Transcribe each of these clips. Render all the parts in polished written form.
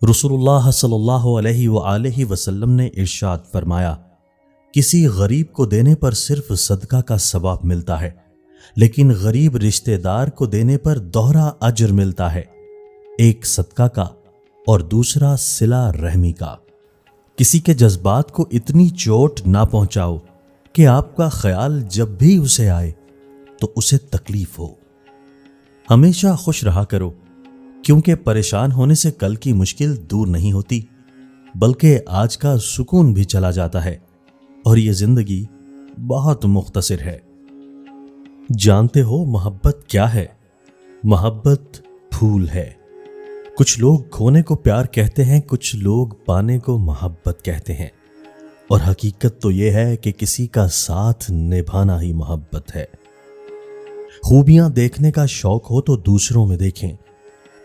رسول اللہ صلی اللہ علیہ وآلہ وسلم نے ارشاد فرمایا، کسی غریب کو دینے پر صرف صدقہ کا ثواب ملتا ہے، لیکن غریب رشتہ دار کو دینے پر دوہرا اجر ملتا ہے، ایک صدقہ کا اور دوسرا صلہ رحمی کا۔ کسی کے جذبات کو اتنی چوٹ نہ پہنچاؤ کہ آپ کا خیال جب بھی اسے آئے تو اسے تکلیف ہو۔ ہمیشہ خوش رہا کرو، کیونکہ پریشان ہونے سے کل کی مشکل دور نہیں ہوتی، بلکہ آج کا سکون بھی چلا جاتا ہے، اور یہ زندگی بہت مختصر ہے۔ جانتے ہو محبت کیا ہے؟ محبت پھول ہے۔ کچھ لوگ کھونے کو پیار کہتے ہیں، کچھ لوگ پانے کو محبت کہتے ہیں، اور حقیقت تو یہ ہے کہ کسی کا ساتھ نبھانا ہی محبت ہے۔ خوبیاں دیکھنے کا شوق ہو تو دوسروں میں دیکھیں،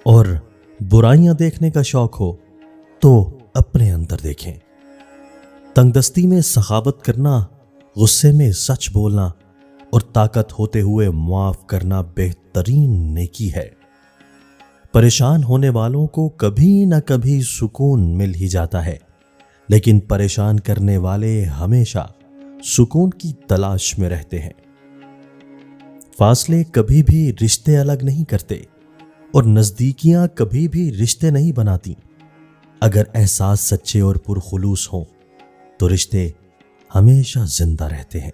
اور برائیاں دیکھنے کا شوق ہو تو اپنے اندر دیکھیں۔ تنگ دستی میں سخاوت کرنا، غصے میں سچ بولنا اور طاقت ہوتے ہوئے معاف کرنا بہترین نیکی ہے۔ پریشان ہونے والوں کو کبھی نہ کبھی سکون مل ہی جاتا ہے، لیکن پریشان کرنے والے ہمیشہ سکون کی تلاش میں رہتے ہیں۔ فاصلے کبھی بھی رشتے الگ نہیں کرتے، اور نزدیکیاں کبھی بھی رشتے نہیں بناتی۔ اگر احساس سچے اور پرخلوص ہوں تو رشتے ہمیشہ زندہ رہتے ہیں۔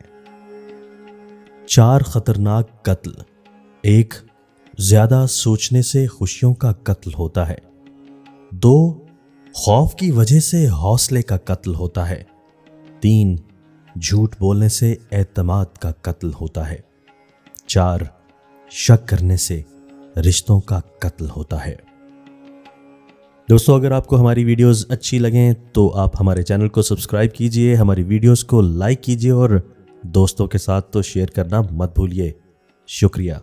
4 خطرناک قتل۔ 1، زیادہ سوچنے سے خوشیوں کا قتل ہوتا ہے۔ 2، خوف کی وجہ سے حوصلے کا قتل ہوتا ہے۔ 3، جھوٹ بولنے سے اعتماد کا قتل ہوتا ہے۔ 4، شک کرنے سے رشتوں کا قتل ہوتا ہے۔ دوستو، اگر آپ کو ہماری ویڈیوز اچھی لگیں تو آپ ہمارے چینل کو سبسکرائب کیجئے، ہماری ویڈیوز کو لائک کیجئے اور دوستوں کے ساتھ تو شیئر کرنا مت بھولیے۔ شکریہ۔